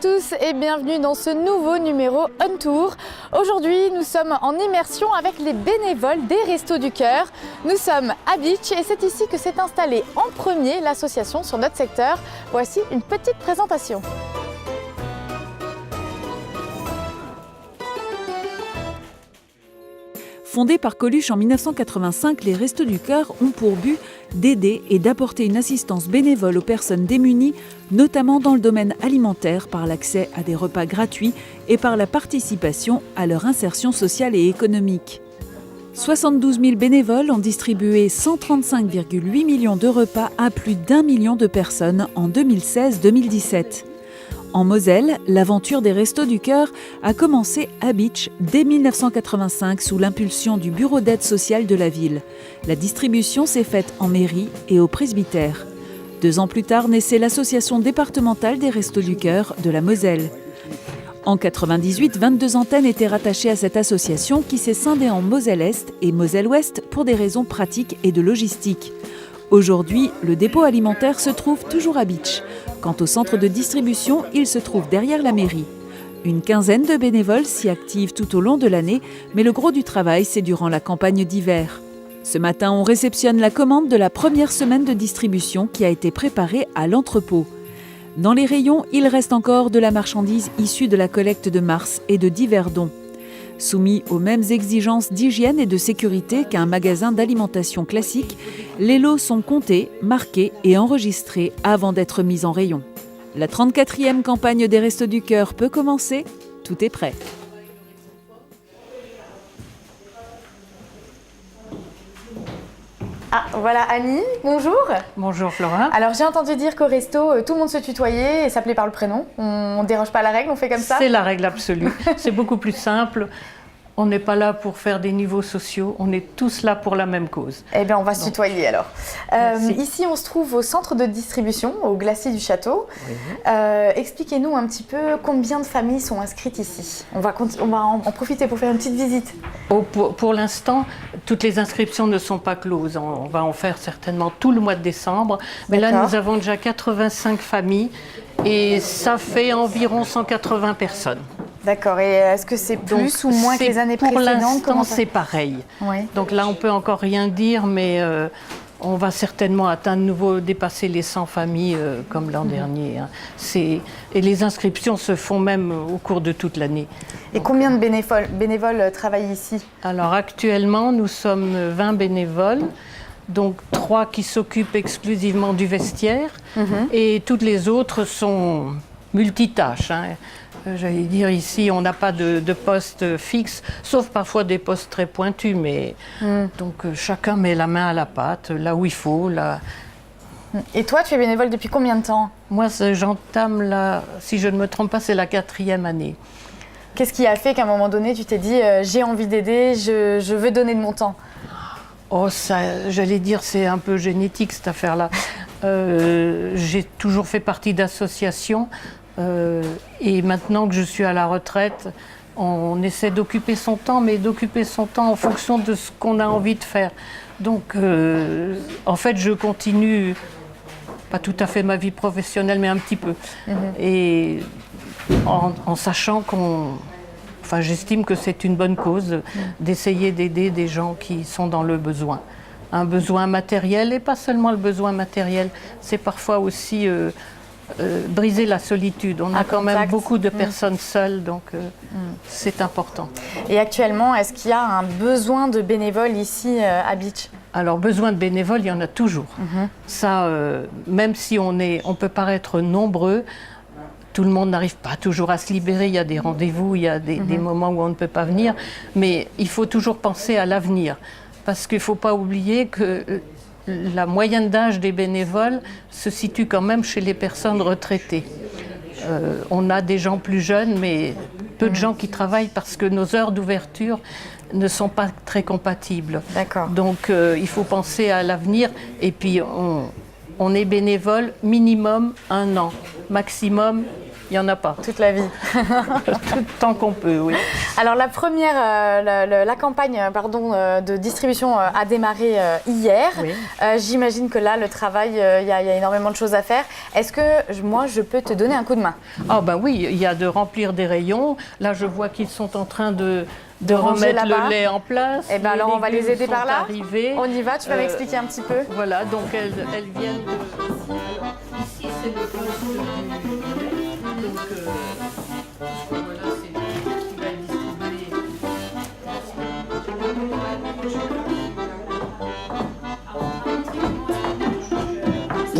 tous et bienvenue dans ce nouveau numéro On Tour. Aujourd'hui, nous sommes en immersion avec les bénévoles des Restos du Cœur. Nous sommes à Bitche et c'est ici que s'est installée en premier l'association sur notre secteur. Voici une petite présentation. Fondés par Coluche en 1985, les Restos du Cœur ont pour but d'aider et d'apporter une assistance bénévole aux personnes démunies, notamment dans le domaine alimentaire, par l'accès à des repas gratuits et par la participation à leur insertion sociale et économique. 72 000 bénévoles ont distribué 135,8 millions de repas à plus d'1 million de personnes en 2016-2017. En Moselle, l'aventure des Restos du Cœur a commencé à Bitche dès 1985 sous l'impulsion du bureau d'aide sociale de la ville. La distribution s'est faite en mairie et au presbytère. 2 ans plus tard naissait l'association départementale des Restos du Cœur de la Moselle. En 1998, 22 antennes étaient rattachées à cette association qui s'est scindée en Moselle-Est et Moselle-Ouest pour des raisons pratiques et de logistique. Aujourd'hui, le dépôt alimentaire se trouve toujours à Bitche. Quant au centre de distribution, il se trouve derrière la mairie. Une quinzaine de bénévoles s'y activent tout au long de l'année, mais le gros du travail, c'est durant la campagne d'hiver. Ce matin, on réceptionne la commande de la première semaine de distribution qui a été préparée à l'entrepôt. Dans les rayons, il reste encore de la marchandise issue de la collecte de mars et de divers dons. Soumis aux mêmes exigences d'hygiène et de sécurité qu'un magasin d'alimentation classique, les lots sont comptés, marqués et enregistrés avant d'être mis en rayon. La 34e campagne des Restos du Cœur peut commencer, tout est prêt. Ah, voilà Annie, bonjour. Bonjour Flora. Alors j'ai entendu dire qu'au resto, tout le monde se tutoyait et s'appelait par le prénom. On ne déroge pas la règle, on fait comme ça? C'est la règle absolue. C'est beaucoup plus simple. On n'est pas là pour faire des niveaux sociaux, on est tous là pour la même cause. Eh bien, on va se tutoyer alors. Ici, on se trouve au centre de distribution, au glacis du château. Oui. Expliquez-nous un petit peu combien de familles sont inscrites ici. On va en profiter pour faire une petite visite. Pour l'instant, toutes les inscriptions ne sont pas closes. On va en faire certainement tout le mois de décembre. Mais là, nous avons déjà 85 familles et ça fait environ 180 personnes. D'accord, et est-ce que c'est plus ou moins que les années précédentes? Pour l'instant, c'est pareil. Oui. Donc là, on ne peut encore rien dire, mais on va certainement atteindre nouveau, dépasser les 100 familles comme l'an dernier. Hein. Et les inscriptions se font même au cours de toute l'année. Et combien de bénévoles travaillent ici? Alors actuellement, nous sommes 20 bénévoles. Donc 3 qui s'occupent exclusivement du vestiaire et toutes les autres sont multitâches. Hein. J'allais dire ici, on n'a pas de poste fixe, sauf parfois des postes très pointus, mais donc chacun met la main à la pâte, là où il faut. Là. Et toi, tu es bénévole depuis combien de temps? Moi, j'entame, si je ne me trompe pas, c'est la 4e année. Qu'est-ce qui a fait qu'à un moment donné, tu t'es dit j'ai envie d'aider, je veux donner de mon temps? Oh, ça, j'allais dire, c'est un peu génétique cette affaire-là. J'ai toujours fait partie d'associations. Et maintenant que je suis à la retraite, on essaie d'occuper son temps, mais d'occuper son temps en fonction de ce qu'on a envie de faire. Donc, en fait, je continue, pas tout à fait ma vie professionnelle, mais un petit peu. Et en sachant j'estime que c'est une bonne cause d'essayer d'aider des gens qui sont dans le besoin. Un besoin matériel, et pas seulement le besoin matériel, c'est parfois aussi... briser la solitude. On a quand même beaucoup de personnes seules, donc c'est important. Et actuellement, est-ce qu'il y a un besoin de bénévoles ici à Bitche? Alors, besoin de bénévoles, il y en a toujours. Ça, même si on peut paraître nombreux, tout le monde n'arrive pas toujours à se libérer. Il y a des rendez-vous, il y a des moments où on ne peut pas venir, mais il faut toujours penser à l'avenir, parce qu'il ne faut pas oublier que la moyenne d'âge des bénévoles se situe quand même chez les personnes retraitées. On a des gens plus jeunes, mais peu de gens qui travaillent parce que nos heures d'ouverture ne sont pas très compatibles. D'accord. Donc il faut penser à l'avenir et puis on est bénévole minimum 1 an, maximum il n'y en a pas. Toute la vie. Tout tant qu'on peut, oui. Alors la première, la campagne de distribution a démarré hier. Oui. J'imagine que là, le travail, il y a énormément de choses à faire. Est-ce que moi, je peux te donner un coup de main? Ah ben oui, il y a de remplir des rayons. Là, je vois qu'ils sont en train de ranger remettre là-bas. le lait en place. Eh ben alors, on va les légumes aider par sont là. arrivés. On y va, tu vas m'expliquer un petit peu? Voilà, donc elles viennent de... Alors, ici, c'est le poste du lait. Donc, voilà, c'est qui va être distribué.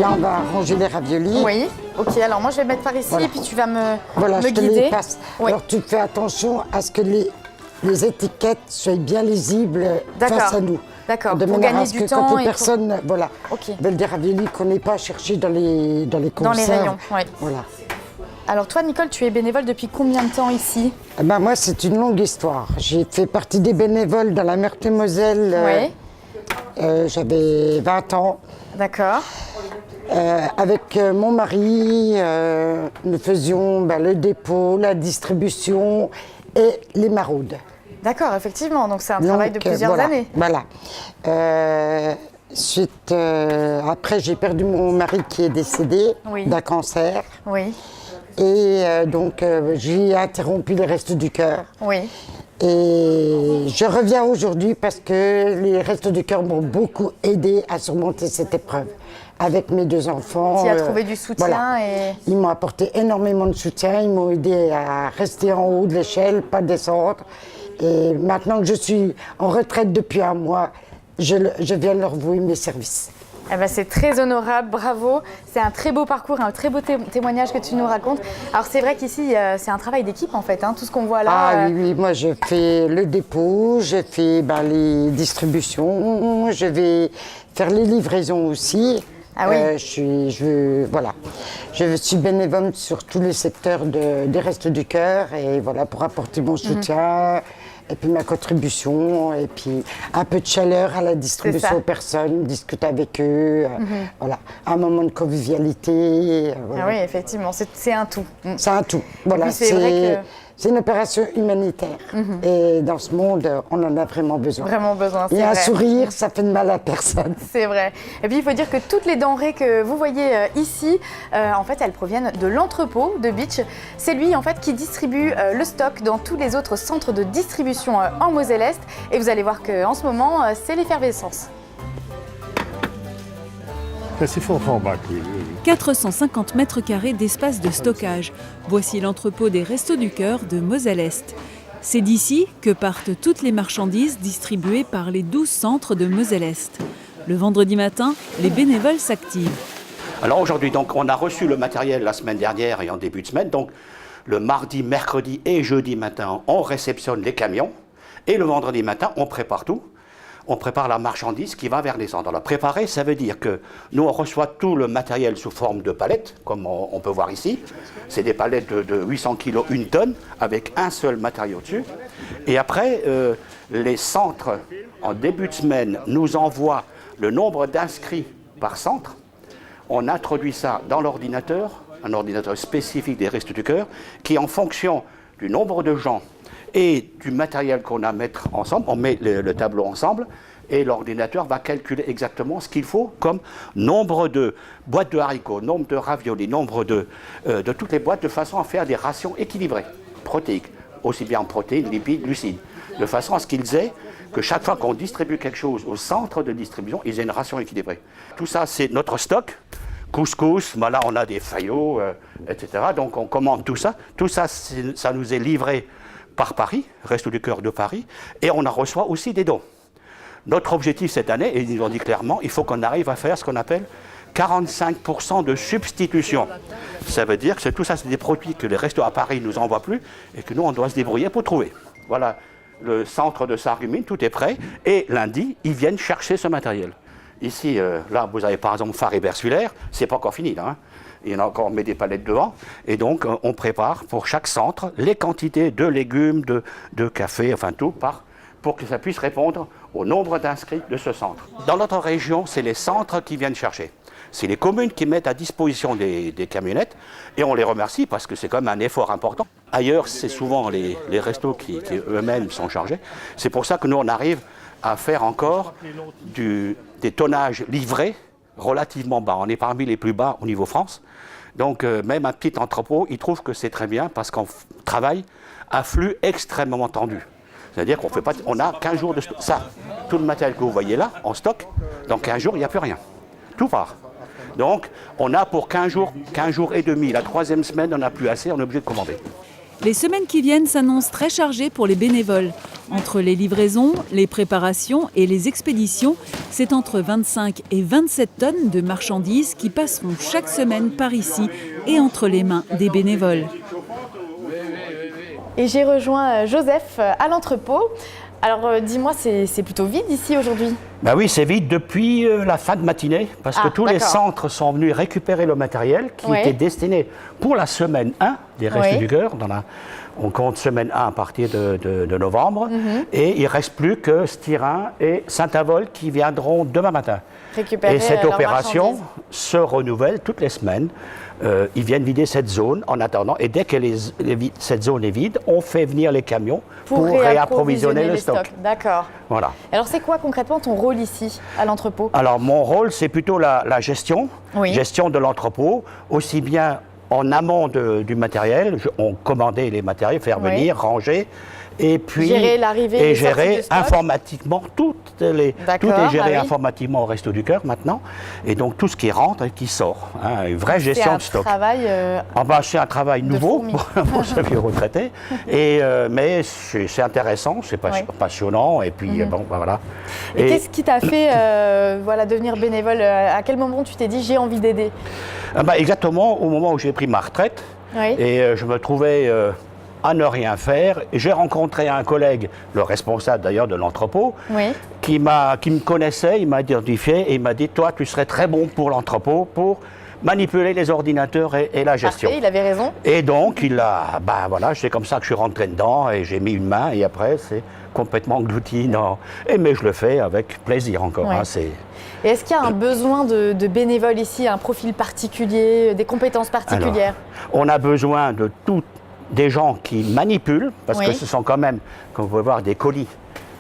Là, on va ranger les raviolis. Oui. Ok, alors moi, je vais mettre par ici Voilà. et puis tu vas me Voilà, je te guider. les passe. Oui. Alors, tu fais attention à ce que les étiquettes soient bien lisibles D'accord. face à nous. D'accord, De pour manière gagner à ce du que temps quand les et personnes Ok. veulent des raviolis, qu'on n'ait pas à chercher dans les conserves. Dans les rayons, oui. Voilà. Alors toi, Nicole, tu es bénévole depuis combien de temps ici? Eh ben, moi, c'est une longue histoire. J'ai fait partie des bénévoles dans la Meurthe-et-Moselle. Oui. J'avais 20 ans. D'accord. Avec mon mari, nous faisions le dépôt, la distribution et les maraudes. D'accord, effectivement. Donc c'est un travail de plusieurs voilà, années. Voilà. Après, j'ai perdu mon mari qui est décédé Oui. d'un cancer. Oui. Et donc, j'ai interrompu les Restos du Cœur. Oui. Et je reviens aujourd'hui parce que les Restos du Cœur m'ont beaucoup aidé à surmonter cette épreuve. Avec mes 2 enfants. Tu as trouvé du soutien voilà. et... Ils m'ont apporté énormément de soutien. Ils m'ont aidé à rester en haut de l'échelle, pas descendre. Et maintenant que je suis en retraite depuis un mois, je viens leur vouer mes services. Eh ben, c'est très honorable, bravo. C'est un très beau parcours, un très beau témoignage que tu nous racontes. Alors c'est vrai qu'ici, c'est un travail d'équipe en fait, hein, tout ce qu'on voit là. Ah oui, moi je fais le dépôt, je fais les distributions, je vais faire les livraisons aussi. Ah oui. Je suis bénévole sur tous les secteurs des Restos du Cœur et voilà pour apporter mon soutien. Et puis ma contribution, et puis un peu de chaleur à la distribution aux personnes, discuter avec eux, voilà, un moment de convivialité. Voilà. Ah oui, effectivement, c'est un tout. C'est un tout, voilà, puis, c'est vrai c'est une opération humanitaire. Et dans ce monde, on en a vraiment besoin. Vraiment besoin, c'est Et un vrai. sourire, ça fait de mal à personne. C'est vrai. Et puis il faut dire que toutes les denrées que vous voyez ici, en fait, elles proviennent de l'entrepôt de Beach. C'est lui en fait qui distribue le stock dans tous les autres centres de distribution en Moselle-Est. Et vous allez voir qu'en ce moment, c'est l'effervescence. C'est fort en bac, oui. 450 mètres carrés d'espace de stockage. Voici l'entrepôt des Restos du Cœur de Moselle-Est. C'est d'ici que partent toutes les marchandises distribuées par les 12 centres de Moselle-Est. Le vendredi matin, les bénévoles s'activent. Alors aujourd'hui, donc, on a reçu le matériel la semaine dernière et en début de semaine. Donc le mardi, mercredi et jeudi matin, on réceptionne les camions. Et le vendredi matin, on prépare tout. On prépare la marchandise qui va vers les centres. Alors préparer, ça veut dire que nous, on reçoit tout le matériel sous forme de palettes, comme on peut voir ici. C'est des palettes de 800 kg, 1 tonne, avec un seul matériau dessus. Et après, les centres, en début de semaine, nous envoient le nombre d'inscrits par centre. On introduit ça dans l'ordinateur, un ordinateur spécifique des Restos du Cœur, qui, en fonction du nombre de gens et du matériel qu'on a à mettre ensemble, on met le tableau ensemble et l'ordinateur va calculer exactement ce qu'il faut comme nombre de boîtes de haricots, nombre de raviolis, nombre de toutes les boîtes de façon à faire des rations équilibrées, protéiques, aussi bien en protéines, lipides, glucides, de façon à ce qu'ils aient que chaque fois qu'on distribue quelque chose au centre de distribution, ils aient une ration équilibrée. Tout ça, c'est notre stock. Couscous, là on a des faillots, etc. Donc on commande tout ça. Tout ça, ça nous est livré par Paris, Restos du Cœur de Paris, et on en reçoit aussi des dons. Notre objectif cette année, et ils nous ont dit clairement, il faut qu'on arrive à faire ce qu'on appelle 45% de substitution. Ça veut dire que tout ça, c'est des produits que les restos à Paris ne nous envoient plus et que nous, on doit se débrouiller pour trouver. Voilà, le centre de Sarreguemines, tout est prêt, et lundi, ils viennent chercher ce matériel. Ici, là, vous avez par exemple Phare et Bersulaire, c'est pas encore fini là, hein. Il y en a encore, on met des palettes devant. Et donc, on prépare pour chaque centre les quantités de légumes, de café, enfin tout, pour que ça puisse répondre au nombre d'inscrits de ce centre. Dans notre région, c'est les centres qui viennent chercher. c'est les communes qui mettent à disposition des camionnettes et on les remercie parce que c'est quand même un effort important. Ailleurs, c'est souvent les restos qui eux-mêmes sont chargés. C'est pour ça que nous, on arrive à faire encore des tonnages livrés relativement bas. On est parmi les plus bas au niveau France. Donc même un petit entrepôt, il trouve que c'est très bien parce qu'on travaille à flux extrêmement tendu. C'est-à-dire qu'on a 15 jours de stock. Ça, tout le matériel que vous voyez là, en stock, dans 15 jours, il n'y a plus rien. Tout part. Donc, on a pour 15 jours et demi. La troisième semaine, on n'a plus assez, on est obligé de commander. Les semaines qui viennent s'annoncent très chargées pour les bénévoles. Entre les livraisons, les préparations et les expéditions, c'est entre 25 et 27 tonnes de marchandises qui passeront chaque semaine par ici et entre les mains des bénévoles. Et j'ai rejoint Joseph à l'entrepôt. Alors dis-moi, c'est plutôt vide ici aujourd'hui? Ben oui, c'est vide depuis la fin de matinée, parce que tous les centres sont venus récupérer le matériel qui était destiné pour la semaine 1 des Restos du Cœur. On compte semaine 1 à partir de novembre, et il ne reste plus que Styrin et Saint-Avold qui viendront demain matin. Récupérer et cette opération se renouvelle toutes les semaines. Ils viennent vider cette zone en attendant, et dès que cette zone est vide, on fait venir les camions pour réapprovisionner le stock. D'accord. Voilà. Alors c'est quoi concrètement ton rôle ici à l'entrepôt? Alors mon rôle, c'est plutôt la gestion, gestion de l'entrepôt, aussi bien en amont du matériel, on commandait les matériels, faire venir, ranger, et puis gérer l'arrivée et gérer informatiquement tout est géré informatiquement au Resto du Cœur maintenant, et donc tout ce qui rentre et qui sort, une vraie gestion de stock. C'est un travail nouveau pour ceux qui sont retraités, mais c'est intéressant, c'est passionnant, et puis bon, voilà. Et qu'est-ce qui t'a fait devenir bénévole? À quel moment tu t'es dit j'ai envie d'aider? Exactement au moment où j'ai pris ma retraite, et je me trouvais à ne rien faire. J'ai rencontré un collègue, le responsable d'ailleurs de l'entrepôt, qui me connaissait, il m'a identifié et il m'a dit: toi, tu serais très bon pour l'entrepôt, pour manipuler les ordinateurs et la gestion. Parfait, il avait raison. Et donc, c'est comme ça que je suis rentré dedans et j'ai mis une main, et après, c'est complètement englouti. Mais je le fais avec plaisir encore. Et est-ce qu'il y a un besoin de bénévoles ici, un profil particulier, des compétences particulières? Alors, on a besoin de des gens qui manipulent, parce que ce sont quand même, comme vous pouvez voir, des colis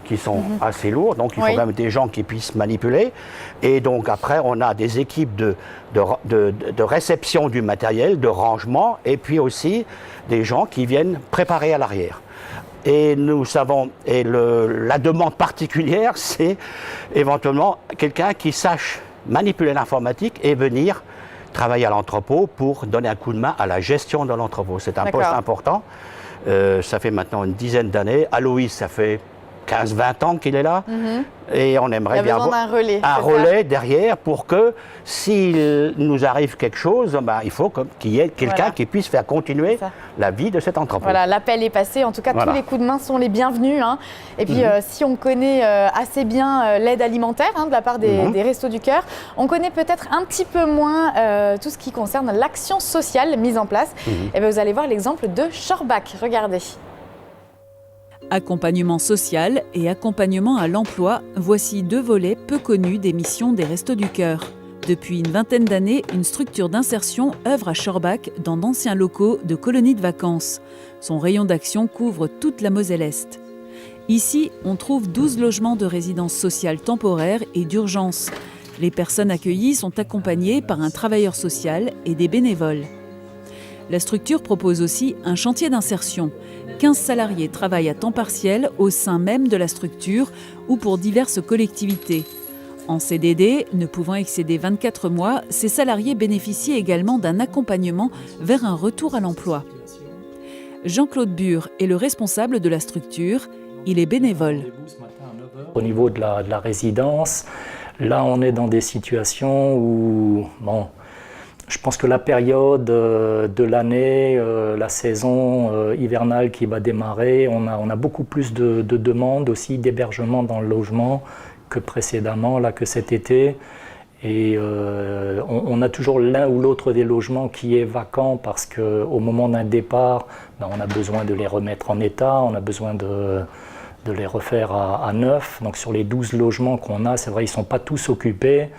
qui sont assez lourds, donc il faut quand même des gens qui puissent manipuler. Et donc après, on a des équipes de réception du matériel, de rangement, et puis aussi des gens qui viennent préparer à l'arrière. Et nous savons, la demande particulière, c'est éventuellement quelqu'un qui sache manipuler l'informatique et venir travailler à l'entrepôt pour donner un coup de main à la gestion de l'entrepôt. C'est un poste important. Ça fait maintenant une dizaine d'années. Aloïs, ça fait 15-20 ans qu'il est là. Et on aimerait bien avoir un relais derrière pour que s'il nous arrive quelque chose, il faut qu'il y ait quelqu'un qui puisse faire continuer la vie de cet entrepôt. Voilà, l'appel est passé. En tout cas, tous les coups de main sont les bienvenus. Et puis, si on connaît assez bien l'aide alimentaire de la part des Restos du Cœur, on connaît peut-être un petit peu moins tout ce qui concerne l'action sociale mise en place. Et vous allez voir l'exemple de Schorbach. Regardez. Accompagnement social et accompagnement à l'emploi, voici deux volets peu connus des missions des Restos du Cœur. Depuis une vingtaine d'années, une structure d'insertion œuvre à Schorbach dans d'anciens locaux de colonies de vacances. Son rayon d'action couvre toute la Moselle-Est. Ici, on trouve 12 logements de résidence sociale temporaire et d'urgence. Les personnes accueillies sont accompagnées par un travailleur social et des bénévoles. La structure propose aussi un chantier d'insertion. 15 salariés travaillent à temps partiel au sein même de la structure ou pour diverses collectivités. En CDD, ne pouvant excéder 24 mois, ces salariés bénéficient également d'un accompagnement vers un retour à l'emploi. Jean-Claude Bure est le responsable de la structure. Il est bénévole. Au niveau de la résidence, là on est dans des situations où je pense que la période de l'année, la saison hivernale qui va démarrer, on a beaucoup plus de demandes aussi d'hébergement dans le logement que précédemment, que cet été. Et on a toujours l'un ou l'autre des logements qui est vacant parce qu'au moment d'un départ, on a besoin de les remettre en état, on a besoin de les refaire à neuf. Donc sur les 12 logements qu'on a, c'est vrai, ils ne sont pas tous occupés.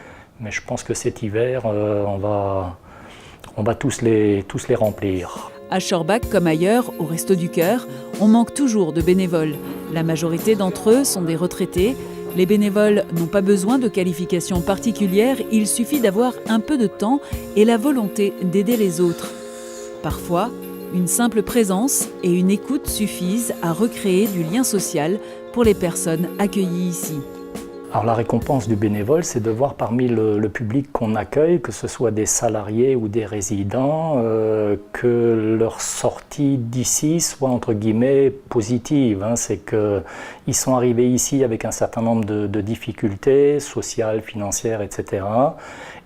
Mais je pense que cet hiver, on va tous les remplir. À Schorbach, comme ailleurs, au Resto du Cœur, on manque toujours de bénévoles. La majorité d'entre eux sont des retraités. Les bénévoles n'ont pas besoin de qualifications particulières, il suffit d'avoir un peu de temps et la volonté d'aider les autres. Parfois, une simple présence et une écoute suffisent à recréer du lien social pour les personnes accueillies ici. Alors la récompense du bénévole, c'est de voir parmi le public qu'on accueille, que ce soit des salariés ou des résidents, que leur sortie d'ici soit entre guillemets positive. C'est qu'ils sont arrivés ici avec un certain nombre de difficultés sociales, financières, etc.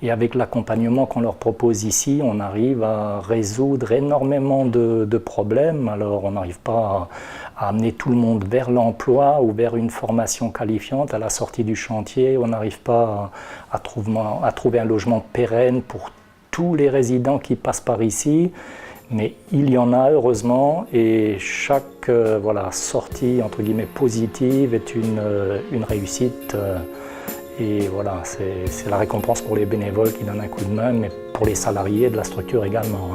Et avec l'accompagnement qu'on leur propose ici, on arrive à résoudre énormément de problèmes. Alors on n'arrive pas à amener tout le monde vers l'emploi ou vers une formation qualifiante à la sortie du chantier. On n'arrive pas à trouver un logement pérenne pour tous les résidents qui passent par ici. Mais il y en a heureusement et chaque sortie entre guillemets positive est une réussite. Et voilà, c'est la récompense pour les bénévoles qui donnent un coup de main, mais pour les salariés de la structure également.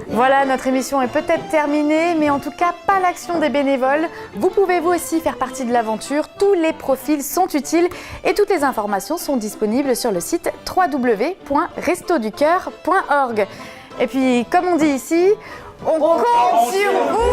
Voilà, notre émission est peut-être terminée, mais en tout cas, pas l'action des bénévoles. Vous pouvez vous aussi faire partie de l'aventure. Tous les profils sont utiles et toutes les informations sont disponibles sur le site www.restoducoeur.org. Et puis, comme on dit ici, on compte sur vous!